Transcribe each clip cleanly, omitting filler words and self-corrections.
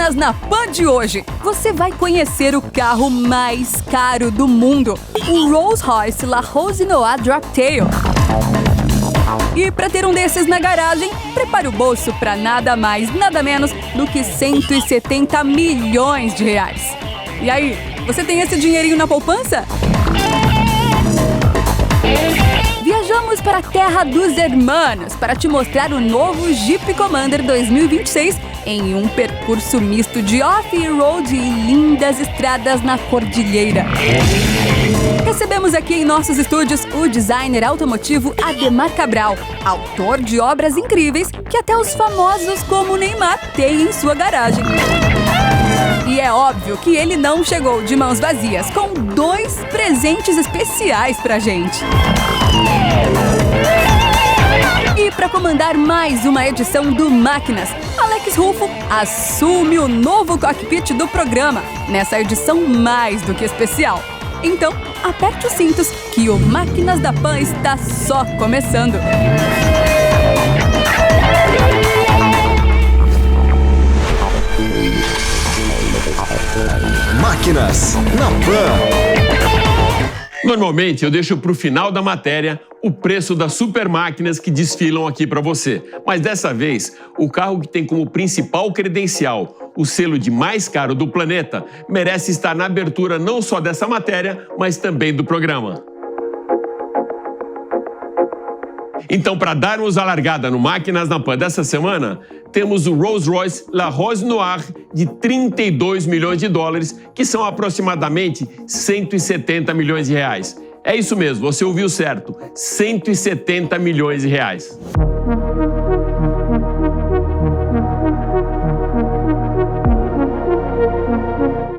Máquinas na Pan de hoje, você vai conhecer o carro mais caro do mundo, o Rolls-Royce La Rose Noir Droptail. E para ter um desses na garagem, prepare o bolso para nada mais, nada menos do que 170 milhões de reais. E aí, você tem esse dinheirinho na poupança? Viajamos para a terra dos hermanos para te mostrar o novo Jeep Commander 2026 em um percurso misto de off-road e lindas estradas na cordilheira. Recebemos aqui em nossos estúdios o designer automotivo Ademar Cabral, autor de obras incríveis que até os famosos como Neymar têm em sua garagem. E é óbvio que ele não chegou de mãos vazias, com 2 presentes especiais pra gente. E para comandar mais uma edição do Máquinas, Alex Rufo assume o novo cockpit do programa, nessa edição mais do que especial. Então, aperte os cintos que o Máquinas da Pan está só começando. Máquinas na Pan. Normalmente eu deixo para o final da matéria o preço das super máquinas que desfilam aqui para você. Mas dessa vez, o carro que tem como principal credencial o selo de mais caro do planeta merece estar na abertura não só dessa matéria, mas também do programa. Então, para darmos a largada no Máquinas na Pan dessa semana, temos o Rolls-Royce La Rose Noir de 32 milhões de dólares, que são aproximadamente 170 milhões de reais. É isso mesmo, você ouviu certo, 170 milhões de reais.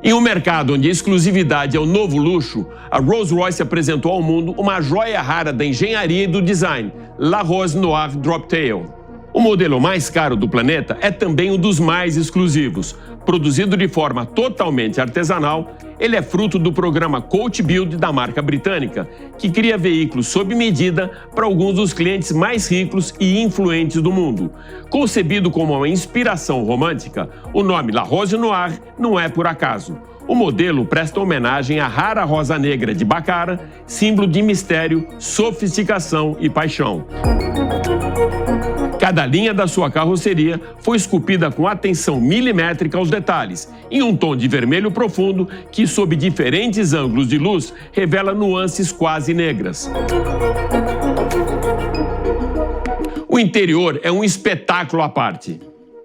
Em um mercado onde a exclusividade é o novo luxo, a Rolls-Royce apresentou ao mundo uma joia rara da engenharia e do design, La Rose Noir Droptail. O modelo mais caro do planeta é também um dos mais exclusivos. Produzido de forma totalmente artesanal, ele é fruto do programa Coach Build da marca britânica, que cria veículos sob medida para alguns dos clientes mais ricos e influentes do mundo. Concebido como uma inspiração romântica, o nome La Rose Noir não é por acaso. O modelo presta homenagem à rara rosa negra de Baccara, símbolo de mistério, sofisticação e paixão. Cada linha da sua carroceria foi esculpida com atenção milimétrica aos detalhes, em um tom de vermelho profundo que, sob diferentes ângulos de luz, revela nuances quase negras. O interior é um espetáculo à parte.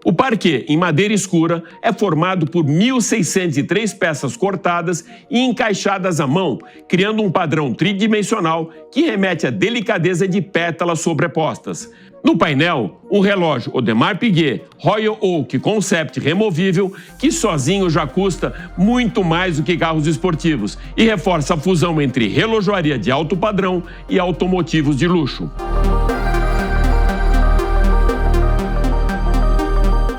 O parquet, em madeira escura, é formado por 1.603 peças cortadas e encaixadas à mão, criando um padrão tridimensional que remete à delicadeza de pétalas sobrepostas. No painel, um relógio Audemars Piguet Royal Oak Concept removível que sozinho já custa muito mais do que carros esportivos e reforça a fusão entre relojoaria de alto padrão e automotivos de luxo.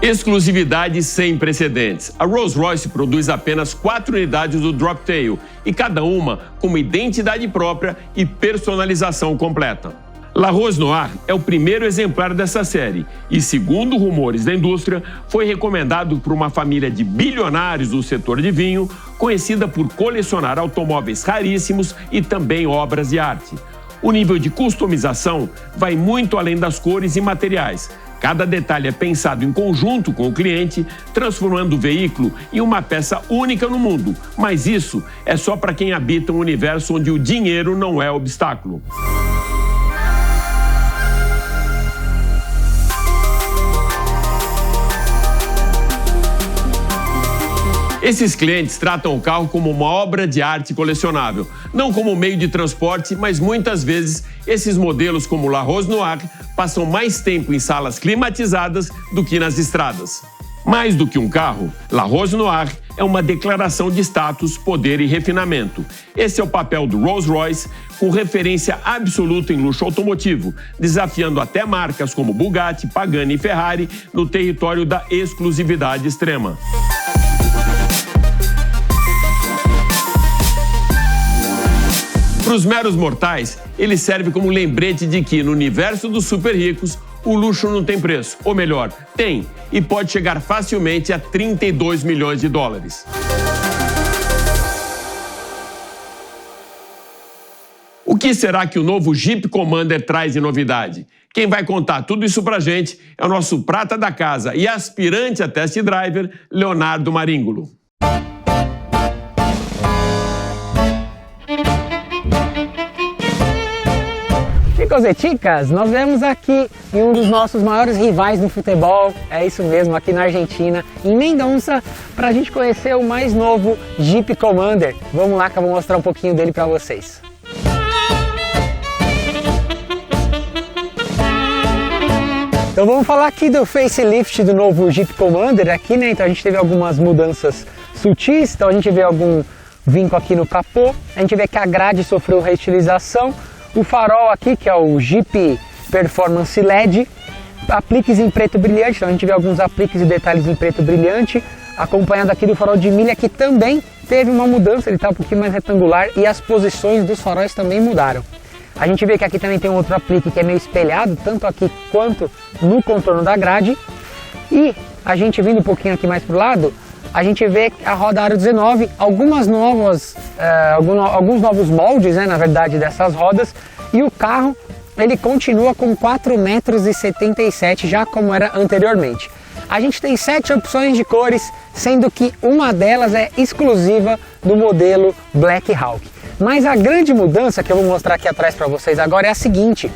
Exclusividade sem precedentes. A Rolls-Royce produz apenas 4 unidades do Droptail e cada uma com uma identidade própria e personalização completa. La Rose Noir é o primeiro exemplar dessa série e, segundo rumores da indústria, foi recomendado por uma família de bilionários do setor de vinho, conhecida por colecionar automóveis raríssimos e também obras de arte. O nível de customização vai muito além das cores e materiais. Cada detalhe é pensado em conjunto com o cliente, transformando o veículo em uma peça única no mundo. Mas isso é só para quem habita um universo onde o dinheiro não é obstáculo. Esses clientes tratam o carro como uma obra de arte colecionável, não como meio de transporte, mas muitas vezes esses modelos como o La Rose Noir passam mais tempo em salas climatizadas do que nas estradas. Mais do que um carro, La Rose Noir é uma declaração de status, poder e refinamento. Esse é o papel do Rolls-Royce, com referência absoluta em luxo automotivo, desafiando até marcas como Bugatti, Pagani e Ferrari no território da exclusividade extrema. Para os meros mortais, ele serve como lembrete de que, no universo dos super ricos, o luxo não tem preço. Ou melhor, tem e pode chegar facilmente a 32 milhões de dólares. O que será que o novo Jeep Commander traz de novidade? Quem vai contar tudo isso pra gente é o nosso prata da casa e aspirante a test driver, Leonardo Maringulo. Chicos e chicas, nós vemos aqui em um dos nossos maiores rivais no futebol, é isso mesmo, aqui na Argentina, em Mendoza, para a gente conhecer o mais novo Jeep Commander. Vamos lá que eu vou mostrar um pouquinho dele para vocês. Então vamos falar aqui do facelift do novo Jeep Commander aqui, né? Então a gente teve algumas mudanças sutis, então a gente vê algum vinco aqui no capô, a gente vê que a grade sofreu reestilização, o farol aqui, que é o Jeep Performance LED, apliques em preto brilhante, então a gente vê alguns apliques e detalhes em preto brilhante, acompanhado aqui do farol de milha, que também teve uma mudança, ele está um pouquinho mais retangular e as posições dos faróis também mudaram. A gente vê que aqui também tem um outro aplique que é meio espelhado, tanto aqui quanto no contorno da grade. E a gente vindo um pouquinho aqui mais para o lado, a gente vê a roda aro 19, alguns novos moldes, né, na verdade, dessas rodas. E o carro, ele continua com 4,77 m, já como era anteriormente. A gente tem 7 opções de cores, sendo que uma delas é exclusiva do modelo Black Hawk. Mas a grande mudança que eu vou mostrar aqui atrás para vocês agora é a seguinte: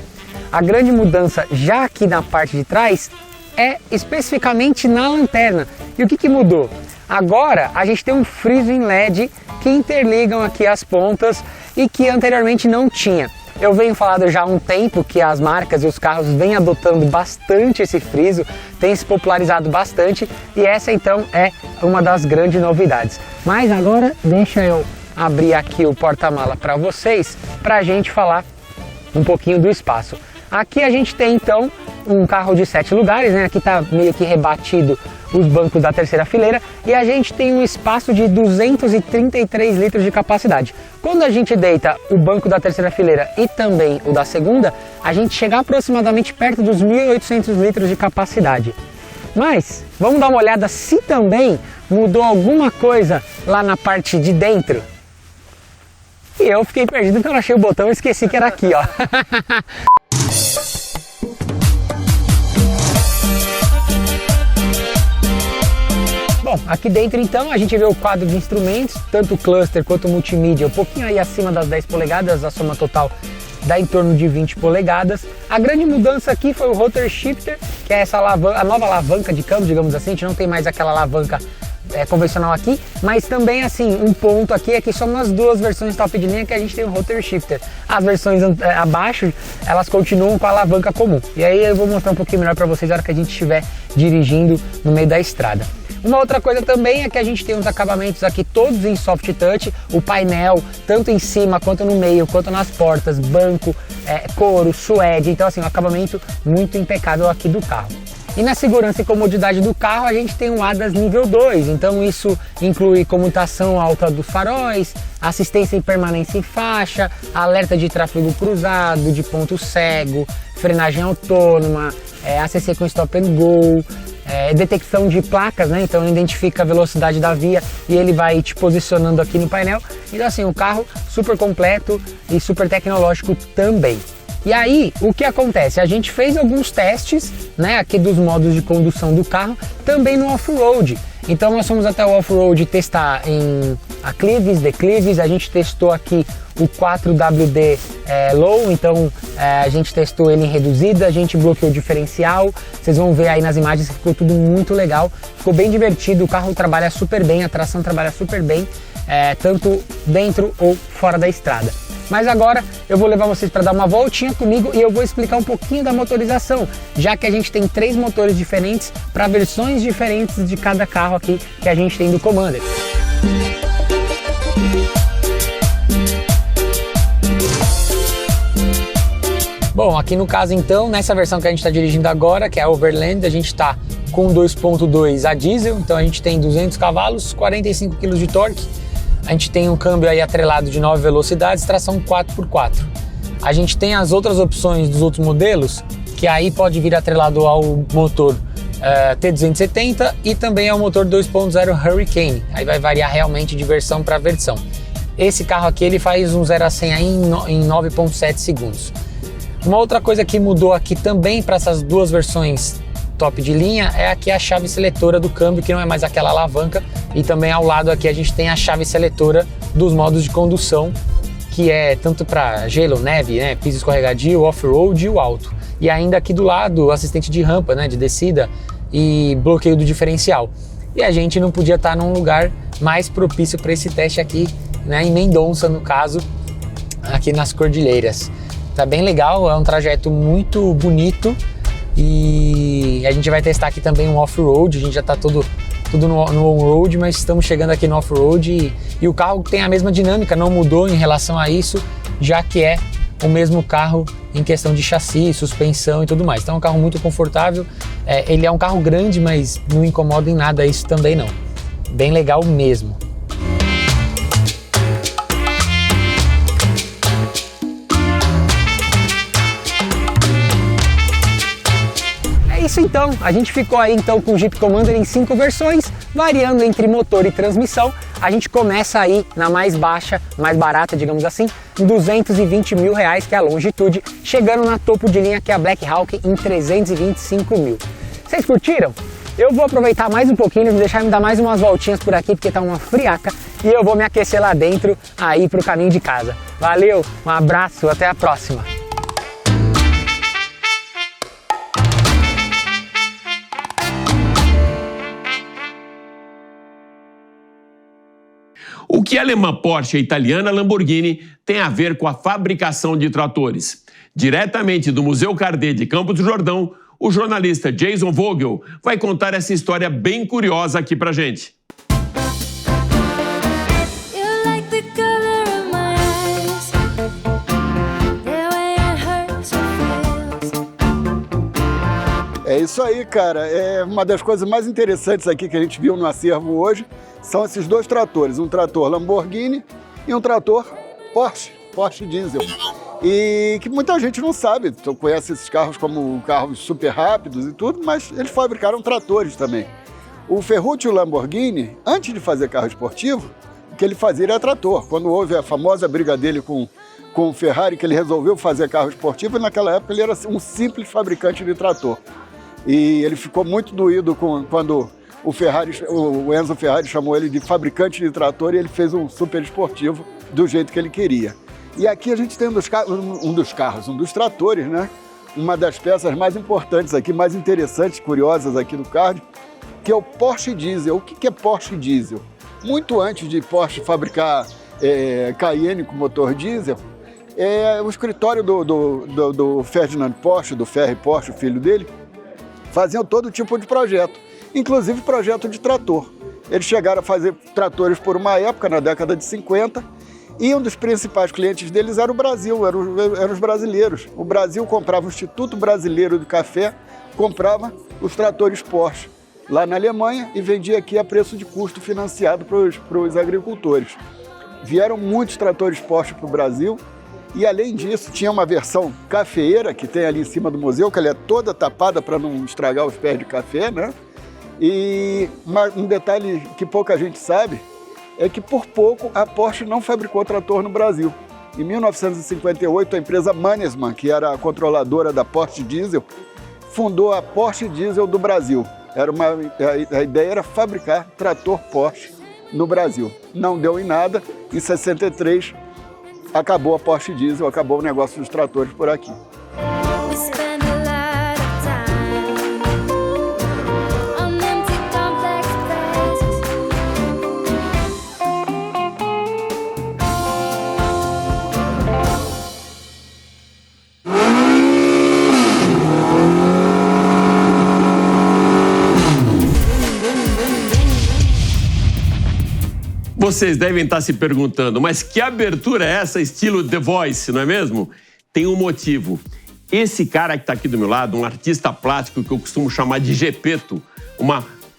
a grande mudança já aqui na parte de trás é especificamente na lanterna. E o que mudou? Agora a gente tem um friso em LED que interligam aqui as pontas e que anteriormente não tinha. Eu venho falando já há um tempo que as marcas e os carros vêm adotando bastante esse friso, tem se popularizado bastante e essa então é uma das grandes novidades. Mas agora deixa eu abrir aqui o porta-mala para vocês, para a gente falar um pouquinho do espaço. Aqui a gente tem então um carro de 7 lugares, né? Aqui está meio que rebatido os bancos da terceira fileira e a gente tem um espaço de 233 litros de capacidade. Quando a gente deita o banco da terceira fileira e também o da segunda, a gente chega aproximadamente perto dos 1.800 litros de capacidade. Mas vamos dar uma olhada se também mudou alguma coisa lá na parte de dentro. E eu fiquei perdido porque eu não achei o botão e esqueci que era aqui, ó. Bom, aqui dentro então a gente vê o quadro de instrumentos, tanto o cluster quanto o multimídia, um pouquinho aí acima das 10 polegadas, a soma total dá em torno de 20 polegadas. A grande mudança aqui foi o rotor shifter, que é essa alavanca, a nova alavanca de câmbio, digamos assim. A gente não tem mais aquela alavanca convencional aqui, mas também assim, um ponto aqui é que só nas duas versões top de linha que a gente tem o rotor shifter. As versões abaixo, elas continuam com a alavanca comum. E aí eu vou mostrar um pouquinho melhor para vocês na hora que a gente estiver dirigindo no meio da estrada. Uma outra coisa também é que a gente tem os acabamentos aqui todos em soft touch, o painel, tanto em cima quanto no meio, quanto nas portas, banco, couro, suede, então assim, um acabamento muito impecável aqui do carro. E na segurança e comodidade do carro a gente tem um ADAS nível 2, então isso inclui comutação alta dos faróis, assistência em permanência em faixa, alerta de tráfego cruzado, de ponto cego, frenagem autônoma, ACC com stop and go, detecção de placas, né? Então ele identifica a velocidade da via e ele vai te posicionando aqui no painel. Então assim, o carro super completo e super tecnológico também. E aí, o que acontece? A gente fez alguns testes, né, aqui dos modos de condução do carro, também no off-road. Então nós fomos até o off-road testar em aclives, declives, a gente testou aqui o 4WD Low, então a gente testou ele em reduzida, a gente bloqueou o diferencial, vocês vão ver aí nas imagens que ficou tudo muito legal, ficou bem divertido, o carro trabalha super bem, a tração trabalha super bem, tanto dentro ou fora da estrada. Mas agora eu vou levar vocês para dar uma voltinha comigo e eu vou explicar um pouquinho da motorização, já que a gente tem 3 motores diferentes para versões diferentes de cada carro aqui que a gente tem do Commander. Bom, aqui no caso então, nessa versão que a gente está dirigindo agora, que é a Overland, a gente está com 2.2 a diesel, então a gente tem 200 cavalos, 45 kg de torque. A gente tem um câmbio aí atrelado de 9 velocidades, tração 4x4. A gente tem as outras opções dos outros modelos, que aí pode vir atrelado ao motor T270 e também ao motor 2.0 Hurricane. Aí vai variar realmente de versão para versão. Esse carro aqui ele faz um 0 a 100 aí em 9.7 segundos. Uma outra coisa que mudou aqui também para essas duas versões top de linha é aqui a chave seletora do câmbio, que não é mais aquela alavanca, e também ao lado aqui a gente tem a chave seletora dos modos de condução, que é tanto para gelo, neve, né, piso escorregadio, off-road e o alto. E ainda aqui do lado o assistente de rampa, né, de descida e bloqueio do diferencial. E a gente não podia estar num lugar mais propício para esse teste aqui, né, em Mendonça, no caso, aqui nas Cordilheiras. Tá bem legal, é um trajeto muito bonito e a gente vai testar aqui também um off-road. A gente já tá tudo no on-road, mas estamos chegando aqui no off-road e o carro tem a mesma dinâmica, não mudou em relação a isso, já que é o mesmo carro em questão de chassi, suspensão e tudo mais. Então é um carro muito confortável, ele é um carro grande, mas não incomoda em nada isso também não. Bem legal mesmo. Isso então, a gente ficou aí então com o Jeep Commander em 5 versões, variando entre motor e transmissão. A gente começa aí na mais baixa, mais barata, digamos assim, R$220 mil, que é a Longitude, chegando na topo de linha que é a Black Hawk em 325 mil. Vocês curtiram? Eu vou aproveitar mais um pouquinho, vou deixar me dar mais umas voltinhas por aqui, porque tá uma friaca, e eu vou me aquecer lá dentro, aí pro caminho de casa. Valeu, um abraço, até a próxima! O que a alemã Porsche e a italiana Lamborghini tem a ver com a fabricação de tratores? Diretamente do Museu Cardet de Campos do Jordão, o jornalista Jason Vogel vai contar essa história bem curiosa aqui pra gente. É isso aí, cara. É uma das coisas mais interessantes aqui que a gente viu no acervo hoje são esses dois tratores, um trator Lamborghini e um trator Porsche diesel. E que muita gente não sabe, tu conhece esses carros como carros super rápidos e tudo, mas eles fabricaram tratores também. O Ferruccio Lamborghini, antes de fazer carro esportivo, o que ele fazia era trator. Quando houve a famosa briga dele com o Ferrari, que ele resolveu fazer carro esportivo, e naquela época ele era um simples fabricante de trator. E ele ficou muito doído quando o Enzo Ferrari chamou ele de fabricante de trator e ele fez um super esportivo do jeito que ele queria. E aqui a gente tem um dos tratores, né? Uma das peças mais importantes aqui, mais interessantes, curiosas aqui do card, que é o Porsche Diesel. O que é Porsche Diesel? Muito antes de Porsche fabricar Cayenne com motor diesel, o escritório do Ferdinand Porsche, do Ferry Porsche, o filho dele, faziam todo tipo de projeto, inclusive projeto de trator. Eles chegaram a fazer tratores por uma época, na década de 50, e um dos principais clientes deles era o Brasil, eram os brasileiros. O Brasil comprava o Instituto Brasileiro de Café, comprava os tratores Porsche lá na Alemanha e vendia aqui a preço de custo financiado para os agricultores. Vieram muitos tratores Porsche para o Brasil. E além disso, tinha uma versão cafeeira, que tem ali em cima do museu, que ela é toda tapada para não estragar os pés de café, né? E um detalhe que pouca gente sabe é que por pouco a Porsche não fabricou trator no Brasil. Em 1958, a empresa Mannesmann, que era a controladora da Porsche Diesel, fundou a Porsche Diesel do Brasil. A ideia era fabricar trator Porsche no Brasil. Não deu em nada. Em 63, acabou a Porsche Diesel, acabou o negócio dos tratores por aqui. Vocês devem estar se perguntando, mas que abertura é essa, estilo The Voice, não é mesmo? Tem um motivo. Esse cara que está aqui do meu lado, um artista plástico que eu costumo chamar de Gepeto,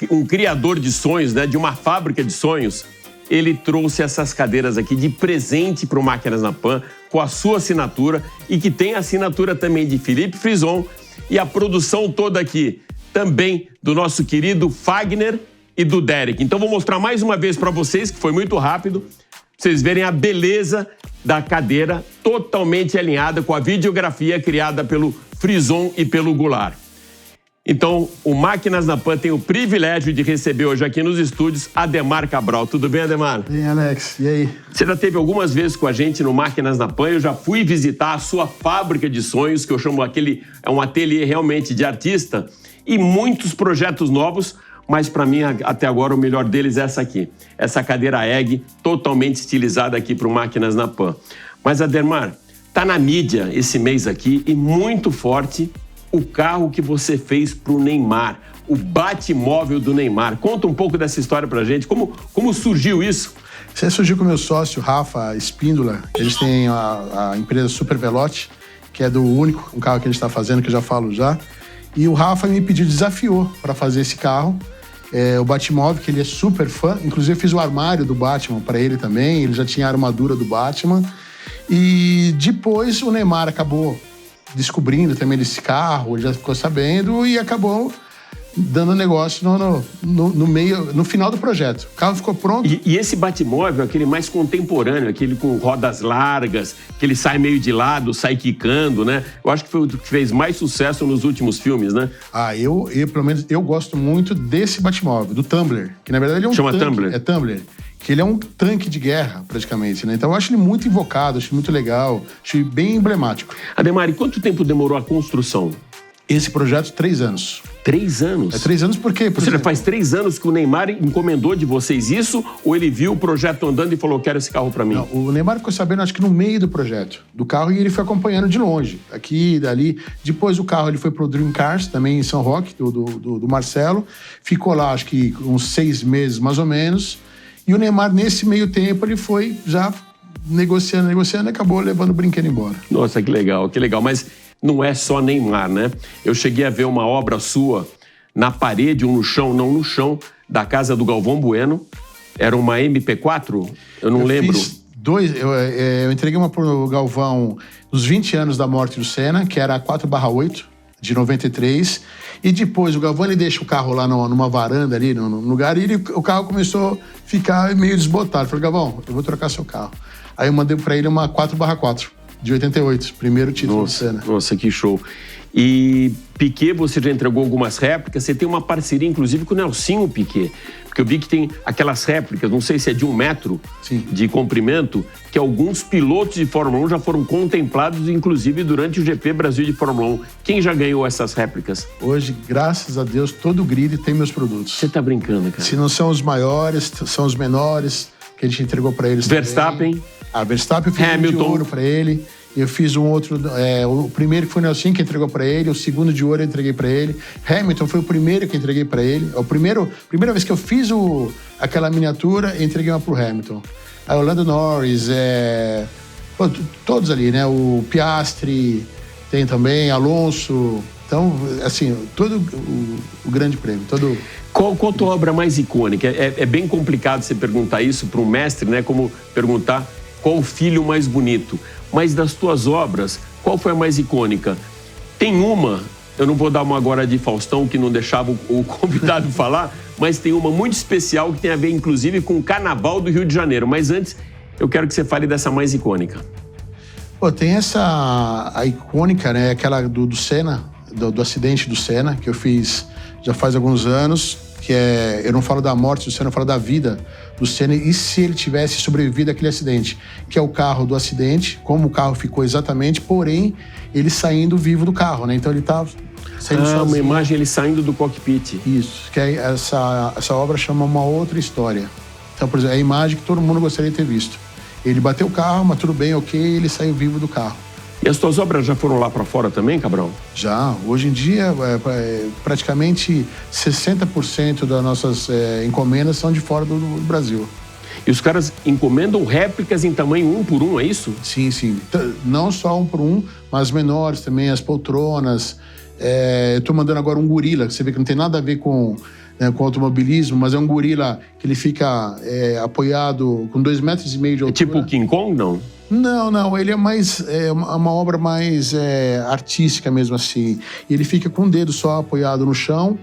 um criador de sonhos, né, de uma fábrica de sonhos, ele trouxe essas cadeiras aqui de presente para o Máquinas na Pan, com a sua assinatura, e que tem a assinatura também de Felipe Frison E a produção toda aqui também do nosso querido Fagner e do Derek. Então vou mostrar mais uma vez para vocês, que foi muito rápido, pra vocês verem a beleza da cadeira totalmente alinhada com a videografia criada pelo Frison e pelo Goulart. Então, o Máquinas na Pan tem o privilégio de receber hoje aqui nos estúdios Ademar Cabral. Tudo bem, Ademar? Bem, Alex. E aí? Você já esteve algumas vezes com a gente no Máquinas na Pan. Eu já fui visitar a sua fábrica de sonhos, que eu chamo é um ateliê realmente de artista, e muitos projetos novos, mas para mim, até agora, o melhor deles é essa aqui. Essa cadeira egg, totalmente estilizada aqui para o Máquinas na Pan. Mas, Ademar, tá na mídia esse mês aqui e muito forte o carro que você fez para o Neymar, o Batmóvel do Neymar. Conta um pouco dessa história pra gente, como surgiu isso? Isso surgiu com o meu sócio, Rafa Espíndola. Eles têm a empresa Super Velote, que é um carro que a gente está fazendo, que eu já falo já. E o Rafa me pediu, desafiou para fazer esse carro, o Batmóvel, que ele é super fã. Inclusive eu fiz o armário do Batman para ele também, ele já tinha a armadura do Batman. E depois o Neymar acabou descobrindo também desse carro, ele já ficou sabendo e acabou dando negócio no final do projeto. O carro ficou pronto. E esse Batmóvel, aquele mais contemporâneo, aquele com rodas largas, que ele sai meio de lado, sai quicando, né? Eu acho que foi o que fez mais sucesso nos últimos filmes, né? Eu pelo menos, eu gosto muito desse Batmóvel, do Tumbler, que na verdade ele é um Chama tanque. Tumbler? É Tumbler. Que ele é um tanque de guerra, praticamente, né? Então eu acho ele muito invocado, acho muito legal, acho bem emblemático. Ademar, e quanto tempo demorou a construção? Esse projeto, 3 anos. 3 anos? É 3 anos porque... Ou seja, faz 3 anos que o Neymar encomendou de vocês isso, ou ele viu o projeto andando e falou, quero esse carro pra mim? Não, o Neymar ficou sabendo, acho que no meio do projeto, do carro, e ele foi acompanhando de longe, aqui, dali. Depois o carro ele foi pro Dream Cars, também em São Roque, do Marcelo. Ficou lá, acho que uns 6 meses, mais ou menos. E o Neymar, nesse meio tempo, ele foi já negociando e acabou levando o brinquedo embora. Nossa, que legal, que legal. Mas não é só Neymar, né? Eu cheguei a ver uma obra sua na parede ou no chão da casa do Galvão Bueno. Era uma MP4? Eu não lembro. Fiz 2, eu entreguei uma pro Galvão nos 20 anos da morte do Senna, que era a 4/8, de 93. E depois o Galvão ele deixa o carro lá numa varanda ali, no lugar, e o carro começou a ficar meio desbotado. Eu falei, Galvão, eu vou trocar seu carro. Aí eu mandei pra ele uma 4/4, de 88, primeiro título do Senna. Nossa, que show. E Piquet, você já entregou algumas réplicas, você tem uma parceria, inclusive, com o Nelsinho Piquet. Porque eu vi que tem aquelas réplicas, não sei se é de 1 metro de comprimento, que alguns pilotos de Fórmula 1 já foram contemplados, inclusive, durante o GP Brasil de Fórmula 1. Quem já ganhou essas réplicas? Hoje, graças a Deus, todo o grid tem meus produtos. Você tá brincando, cara? Se não são os maiores, são os menores, que a gente entregou para eles. Verstappen? Verstappen, eu fiz Hamilton. um de ouro para ele. Eu fiz um outro, o primeiro que foi o Nelson que entregou para ele, o segundo de ouro eu entreguei para ele. Hamilton foi o primeiro que eu entreguei para ele. Primeira vez que eu fiz aquela miniatura, eu entreguei uma pro Hamilton. Aí o Lando Norris, todos ali, né? O Piastri tem também, Alonso. Então, assim, todo o grande prêmio, todo... Qual a tua obra mais icônica? É bem complicado você perguntar isso para um mestre, né? Como perguntar qual o filho mais bonito. Mas das tuas obras, qual foi a mais icônica? Tem uma, eu não vou dar uma agora de Faustão, que não deixava o convidado falar, mas tem uma muito especial que tem a ver, inclusive, com o Carnaval do Rio de Janeiro. Mas antes, eu quero que você fale dessa mais icônica. Pô, tem a icônica, né? Aquela do Senna, do acidente do Senna, que eu fiz já faz alguns anos, que eu não falo da morte do Senna, eu falo da vida do Senna, e se ele tivesse sobrevivido àquele acidente, que é o carro do acidente, como o carro ficou exatamente, porém, ele saindo vivo do carro, né? Então ele tá saindo sozinho. Uma imagem ele saindo do cockpit. Isso, que essa obra chama Uma Outra História. Então, por exemplo, é a imagem que todo mundo gostaria de ter visto. Ele bateu o carro, mas tudo bem, ok, ele saiu vivo do carro. E as tuas obras já foram lá para fora também, Cabral? Já. Hoje em dia, praticamente 60% das nossas encomendas são de fora do Brasil. E os caras encomendam réplicas em tamanho 1 por 1, é isso? Sim, sim. Não só 1 por 1, mas menores também, as poltronas. Eu tô mandando agora um gorila, que você vê que não tem nada a ver com automobilismo, mas é um gorila que ele fica apoiado com 2,5 metros de altura. É tipo o King Kong, não? Não, ele é mais uma obra mais artística mesmo assim. Ele fica com o dedo só apoiado no chão,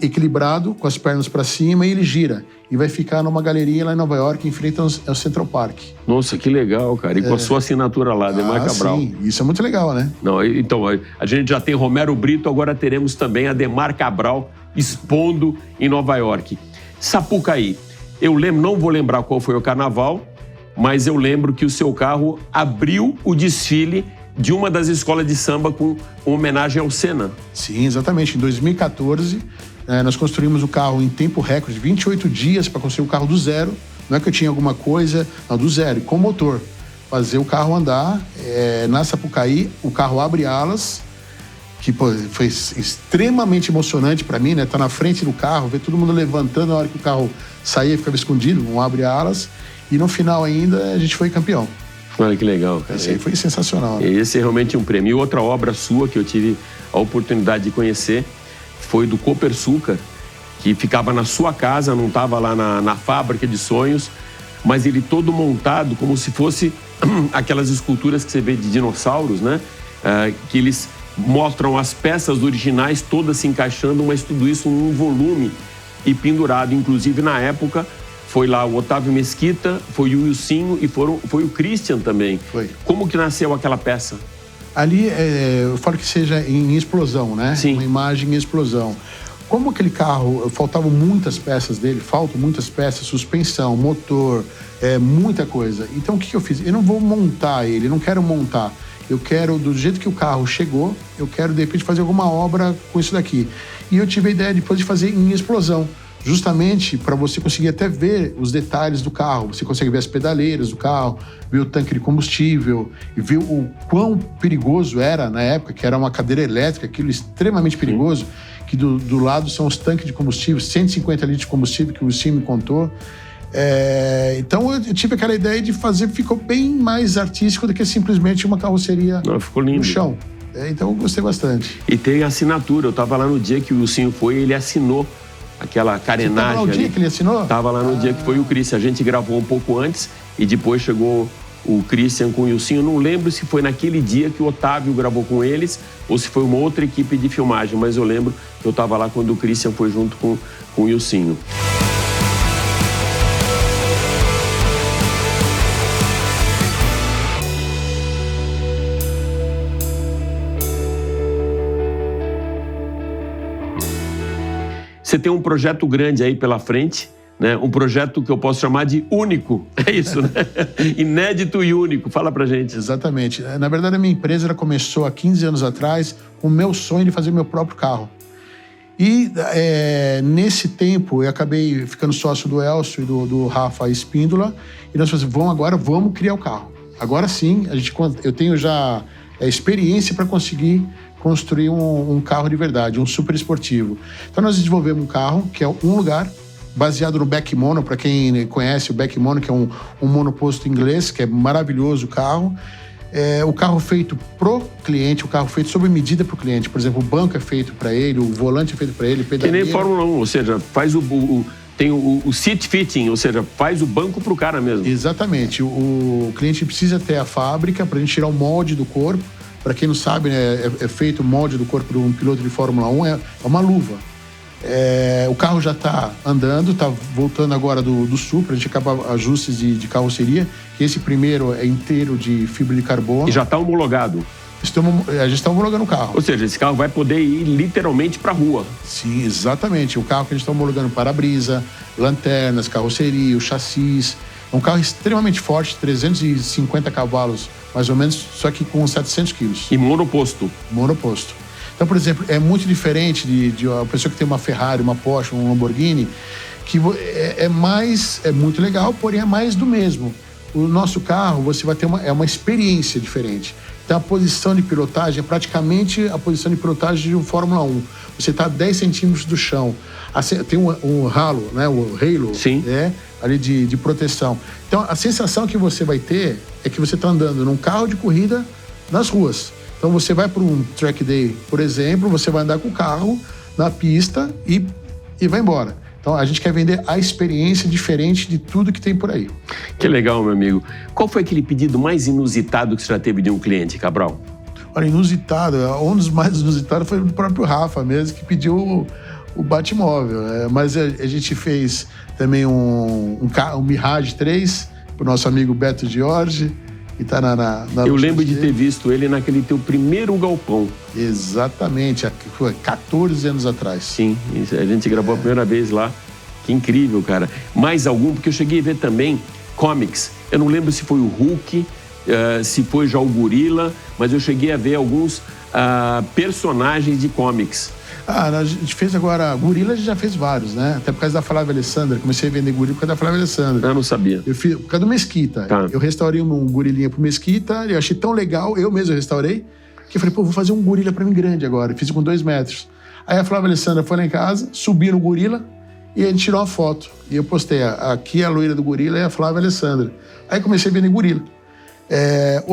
equilibrado, com as pernas para cima, e ele gira. E vai ficar numa galeria lá em Nova York, em frente ao Central Park. Nossa, que legal, cara. E com a sua assinatura lá, Ademar Cabral. Sim, isso é muito legal, né? Não, então, a gente já tem Romero Brito, agora teremos também Ademar Cabral expondo em Nova York. Sapucaí. Eu lembro, não vou lembrar qual foi o carnaval, mas eu lembro que o seu carro abriu o desfile de uma das escolas de samba com homenagem ao Senna. Sim, exatamente. Em 2014, nós construímos o carro em tempo recorde, 28 dias para construir o carro do zero. Não é que eu tinha alguma coisa, não, do zero, com motor. Fazer o carro andar na Sapucaí, o carro abre alas, que foi extremamente emocionante para mim, né? Tá na frente do carro, ver todo mundo levantando, na hora que o carro saía ficava escondido, não abre alas. E no final ainda a gente foi campeão. Olha que legal, cara. Esse aí foi sensacional. Esse é realmente um prêmio. E outra obra sua que eu tive a oportunidade de conhecer foi do Copersucar, que ficava na sua casa, não estava lá na fábrica de sonhos, mas ele todo montado como se fosse aquelas esculturas que você vê de dinossauros, né? Que eles mostram as peças originais todas se encaixando, mas tudo isso num volume e pendurado. Inclusive, na época, foi lá o Otávio Mesquita, foi o Wilsinho e foi o Christian também. Foi. Como que nasceu aquela peça? Ali, eu falo que seja em explosão, né? Sim. Uma imagem em explosão. Como aquele carro, faltavam muitas peças dele, faltam muitas peças, suspensão, motor, muita coisa. Então, o que eu fiz? Eu não vou montar ele, não quero montar. Eu quero, do jeito que o carro chegou, eu quero, de repente, fazer alguma obra com isso daqui. E eu tive a ideia depois de fazer em explosão. Justamente para você conseguir até ver os detalhes do carro. Você consegue ver as pedaleiras do carro, ver o tanque de combustível, e ver o quão perigoso era na época, que era uma cadeira elétrica, aquilo extremamente perigoso, que do lado são os tanques de combustível, 150 litros de combustível, que o Sim me contou. Então eu tive aquela ideia de fazer, ficou bem mais artístico do que simplesmente uma carroceria ficou lindo. No chão. Então eu gostei bastante. E tem assinatura. Eu estava lá no dia que o Wilsinho foi, ele assinou aquela carenagem. Você tava lá no dia que ele assinou? Estava lá no dia que foi o Christian. A gente gravou um pouco antes e depois chegou o Christian com o Wilsinho. Eu não lembro se foi naquele dia que o Otávio gravou com eles ou se foi uma outra equipe de filmagem, mas eu lembro que eu estava lá quando o Christian foi junto com o Wilsinho. Você tem um projeto grande aí pela frente, né? Um projeto que eu posso chamar de único. É isso, né? Inédito e único. Fala pra gente. Exatamente. Na verdade, a minha empresa ela começou há 15 anos atrás com o meu sonho de fazer meu próprio carro. E nesse tempo, eu acabei ficando sócio do Elcio e do Rafa Espíndola. E nós falamos, vamos criar o carro. Agora sim, eu tenho já experiência para conseguir construir um carro de verdade, um super esportivo. Então nós desenvolvemos um carro que é um lugar baseado no Beck Mono, para quem conhece o Beck Mono, que é um monoposto inglês, que é maravilhoso o carro. O carro feito pro cliente, o carro feito sob medida pro cliente. Por exemplo, o banco é feito para ele, o volante é feito para ele, pedaleira. Que nem Fórmula 1, ou seja, faz tem o seat fitting, ou seja, faz o banco pro cara mesmo. Exatamente. O cliente precisa ter a fábrica para a gente tirar o molde do corpo. Para quem não sabe, né, é feito o molde do corpo de um piloto de Fórmula 1, é uma luva. O carro já está andando, está voltando agora do Sul, para a gente acabar ajustes de carroceria. Esse primeiro é inteiro de fibra de carbono. E já está homologado? A gente está homologando o carro. Ou seja, esse carro vai poder ir literalmente para a rua. Sim, exatamente. O carro que a gente está homologando para-brisa, lanternas, carroceria, o chassi. É um carro extremamente forte, 350 cavalos, mais ou menos, só que com 700 quilos. E monoposto. Monoposto. Então, por exemplo, é muito diferente de uma pessoa que tem uma Ferrari, uma Porsche, um Lamborghini, que é muito legal, porém é mais do mesmo. O nosso carro, você vai ter uma experiência diferente. Então, a posição de pilotagem é praticamente a posição de pilotagem de um Fórmula 1. Você está a 10 centímetros do chão. Tem um halo, né? O halo, sim, ali de proteção. Então, a sensação que você vai ter é que você está andando num carro de corrida nas ruas. Então, você vai para um track day, por exemplo, você vai andar com o carro na pista e vai embora. Então a gente quer vender a experiência diferente de tudo que tem por aí. Que legal, meu amigo. Qual foi aquele pedido mais inusitado que você já teve de um cliente, Cabral? Olha, inusitado, um dos mais inusitados foi o próprio Rafa mesmo, que pediu o Batmóvel. Mas a gente fez também um Mirage 3 para o nosso amigo Beto Jorge, que está na Eu lembro de ter visto ele naquele teu primeiro galpão. Exatamente, foi 14 anos atrás. Sim, a gente gravou a primeira vez lá. Que incrível, cara. Mais algum? Porque eu cheguei a ver também comics. Eu não lembro se foi o Hulk, se foi já o Gorila, mas eu cheguei a ver alguns personagens de comics. A gente fez agora... Gorila a gente já fez vários, né? Até por causa da Flávia Alessandra. Comecei a vender gorila por causa da Flávia Alessandra. Eu não sabia. Eu fiz por causa do Mesquita. Tá. Eu restaurei um gorilinha pro Mesquita. Eu achei tão legal, eu mesmo restaurei, que eu falei, vou fazer um gorila pra mim grande agora. Eu fiz com 2 metros. Aí a Flávia Alessandra foi lá em casa, subiu no gorila e a gente tirou uma foto. E eu postei, aqui a loira do gorila é a Flávia Alessandra. Aí comecei a vender gorila.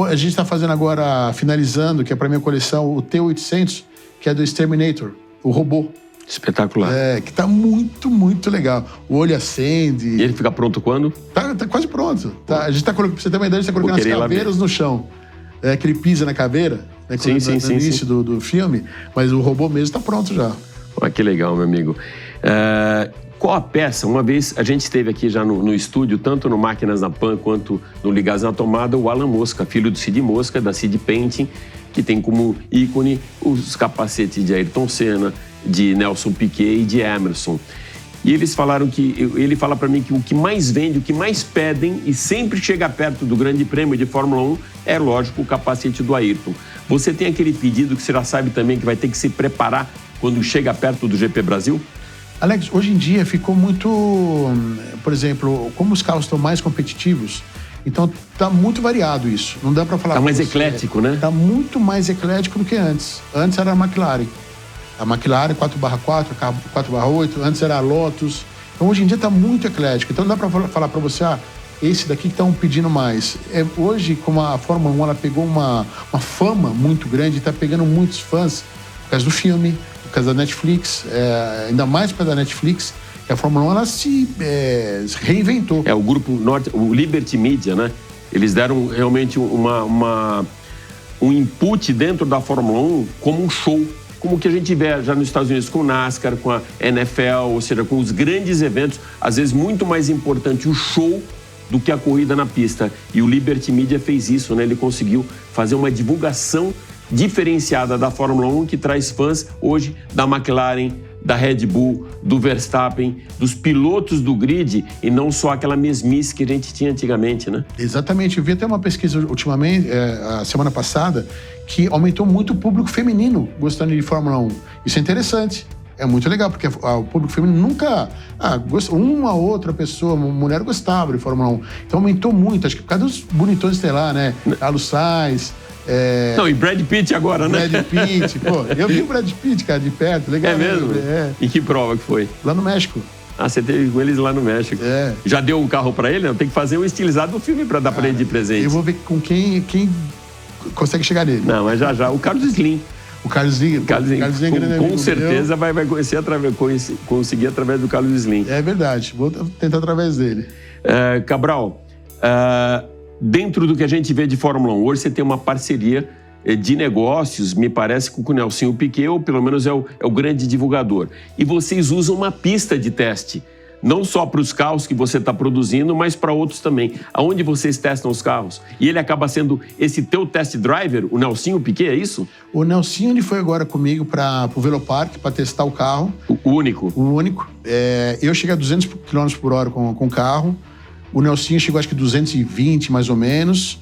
A gente tá fazendo agora, finalizando, que é pra minha coleção, o T-800, que é do Exterminator. O robô. Espetacular. Que tá muito, muito legal. O olho acende. E ele fica pronto quando? Tá quase pronto. A gente tá colocando, pra você ter uma ideia, a gente tá colocando as caveiras no chão. Que ele pisa na caveira, né, sim, no início do filme, mas o robô mesmo tá pronto já. Que legal, meu amigo. Qual a peça? Uma vez a gente esteve aqui já no estúdio, tanto no Máquinas na Pan quanto no Ligados na Tomada, o Alan Mosca, filho do Cid Mosca, da Cid Painting, que tem como ícone os capacetes de Ayrton Senna, de Nelson Piquet e de Emerson. E eles falaram ele fala para mim que o que mais vende, o que mais pedem e sempre chega perto do Grande Prêmio de Fórmula 1 é, lógico, o capacete do Ayrton. Você tem aquele pedido que você já sabe também que vai ter que se preparar quando chega perto do GP Brasil? Alex, hoje em dia ficou muito... Por exemplo, como os carros estão mais competitivos, então tá muito variado isso. Não dá para falar... Tá mais eclético, né? Tá muito mais eclético do que antes. Antes era a McLaren. A McLaren 4x4, 4x8, antes era a Lotus. Então hoje em dia tá muito eclético. Então não dá para falar para você, esse daqui que estão pedindo mais. Hoje, como a Fórmula 1 ela pegou uma fama muito grande, tá pegando muitos fãs por causa do filme, por causa da Netflix, ainda mais por causa da Netflix, que a Fórmula 1 ela se reinventou. O grupo o Liberty Media, né? Eles deram realmente um input dentro da Fórmula 1 como um show, como o que a gente vê já nos Estados Unidos com o NASCAR, com a NFL, ou seja, com os grandes eventos, às vezes muito mais importante o show do que a corrida na pista. E o Liberty Media fez isso, né? Ele conseguiu fazer uma divulgação diferenciada da Fórmula 1 que traz fãs hoje da McLaren, da Red Bull, do Verstappen, dos pilotos do grid e não só aquela mesmice que a gente tinha antigamente, né? Exatamente. Eu vi até uma pesquisa ultimamente, a semana passada, que aumentou muito o público feminino gostando de Fórmula 1. Isso é interessante. É muito legal, porque o público feminino nunca... uma outra pessoa, uma mulher gostava de Fórmula 1. Então aumentou muito, acho que por causa dos bonitões que tem lá, né? Carlos Sainz... Não, e Brad Pitt agora, né? Brad Pitt, eu vi o Brad Pitt, cara, de perto, legal. É mesmo? E que prova que foi? Lá no México. Você teve com eles lá no México. Já deu um carro pra ele? Não, tem que fazer um estilizado do filme pra dar pra ele de presente. Eu vou ver com quem consegue chegar nele. Não, mas já. O Carlos Slim. O Carlos Slim. Com certeza vai conseguir através do Carlos Slim. É verdade, vou tentar através dele. Cabral, dentro do que a gente vê de Fórmula 1, hoje você tem uma parceria de negócios, me parece, com o Nelson Piquet, ou pelo menos é o grande divulgador. E vocês usam uma pista de teste, não só para os carros que você está produzindo, mas para outros também. Aonde vocês testam os carros? E ele acaba sendo esse teu test driver, o Nelson Piquet, é isso? O Nelson, ele foi agora comigo para o Velopark para testar o carro. O único? O único. Eu cheguei a 200 km por hora com o carro. O Nelson chegou acho que 220, mais ou menos.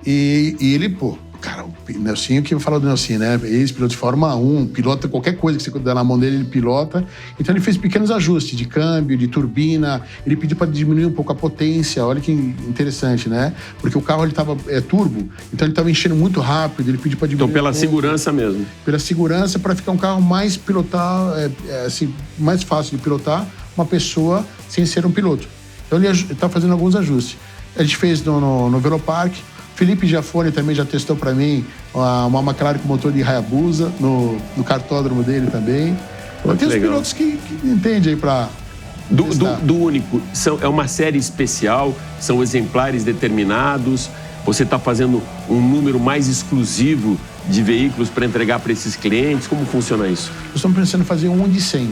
E ele, cara, o Nelson, o que eu falo do Nelson, né? Ex-piloto de Fórmula 1, pilota qualquer coisa que você der na mão dele, ele pilota. Então ele fez pequenos ajustes de câmbio, de turbina. Ele pediu para diminuir um pouco a potência. Olha que interessante, né? Porque o carro ele tava turbo, então ele estava enchendo muito rápido. Ele pediu para diminuir. Então pela segurança mesmo. Pela segurança, para ficar um carro mais assim, mais fácil de pilotar uma pessoa sem ser um piloto. Então ele está fazendo alguns ajustes. A gente fez no Velopark. Felipe Giafone também já testou para mim uma McLaren com motor de Hayabusa no cartódromo dele também. Tem os pilotos que entendem aí para Do único, é uma série especial, são exemplares determinados, você está fazendo um número mais exclusivo de veículos para entregar para esses clientes, como funciona isso? Nós estamos pensando em fazer um de 100.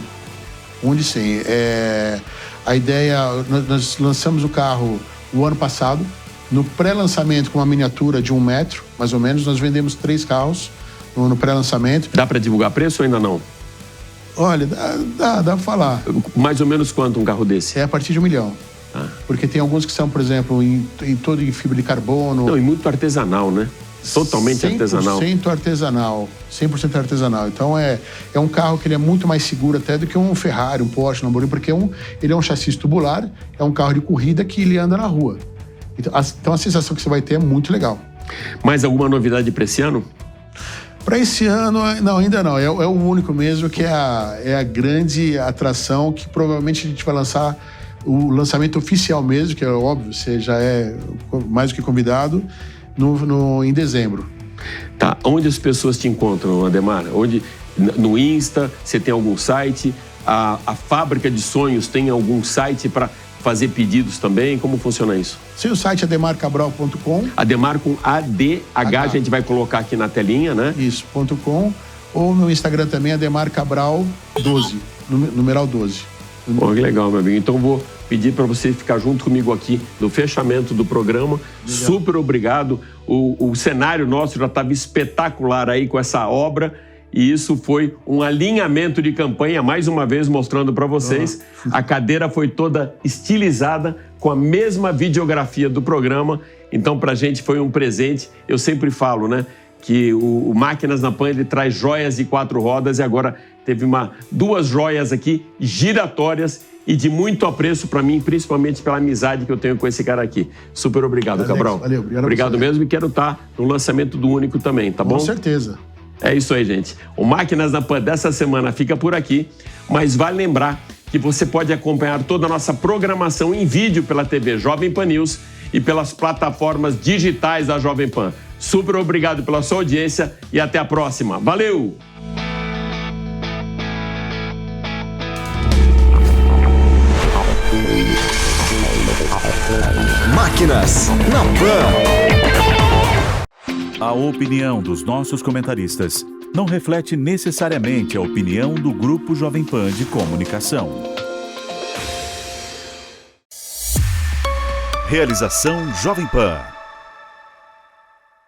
A ideia, nós lançamos o carro o ano passado, no pré-lançamento com uma miniatura de 1 metro, mais ou menos, nós vendemos 3 carros no pré-lançamento. Dá para divulgar preço ou ainda não? Olha, dá para falar. Mais ou menos quanto um carro desse? É a partir de 1 milhão. Porque tem alguns que são, por exemplo, todo em fibra de carbono. Não, e muito artesanal, né? Totalmente artesanal. 100% artesanal. 100% artesanal. Então é um carro que ele é muito mais seguro até do que um Ferrari, um Porsche, um Lamborghini, porque ele é um chassi tubular, é um carro de corrida que ele anda na rua. Então a sensação que você vai ter é muito legal. Mais alguma novidade para esse ano? Para esse ano, não, ainda não. É o único mesmo que é a grande atração que provavelmente a gente vai lançar o lançamento oficial mesmo, que é óbvio, você já é mais do que convidado, em dezembro. Tá, onde as pessoas te encontram, Ademar? No Insta, você tem algum site? A Fábrica de Sonhos tem algum site para fazer pedidos também? Como funciona isso? Sim, o site ademarcabral.com. Ademar com ADH, a gente vai colocar aqui na telinha, né? Isso, .com. Ou no Instagram também, Ademar Cabral 12, numeral 12. Bom, que legal, meu amigo. Então vou pedir para você ficar junto comigo aqui no fechamento do programa. Legal. Super obrigado. O cenário nosso já estava espetacular aí com essa obra. E isso foi um alinhamento de campanha, mais uma vez mostrando para vocês. A cadeira foi toda estilizada com a mesma videografia do programa. Então, para a gente foi um presente. Eu sempre falo, né, que o Máquinas na Pan, ele traz joias de 4 rodas e agora teve 2 joias aqui giratórias e de muito apreço para mim, principalmente pela amizade que eu tenho com esse cara aqui. Super obrigado, Alex, Cabral. Valeu, obrigado mesmo, e quero estar no lançamento do Único também, tá bom? Com certeza. É isso aí, gente. O Máquinas na Pan dessa semana fica por aqui, mas vale lembrar que você pode acompanhar toda a nossa programação em vídeo pela TV Jovem Pan News e pelas plataformas digitais da Jovem Pan. Super obrigado pela sua audiência e até a próxima. Valeu! Máquinas na Pan. A opinião dos nossos comentaristas não reflete necessariamente a opinião do Grupo Jovem Pan de Comunicação. Realização Jovem Pan.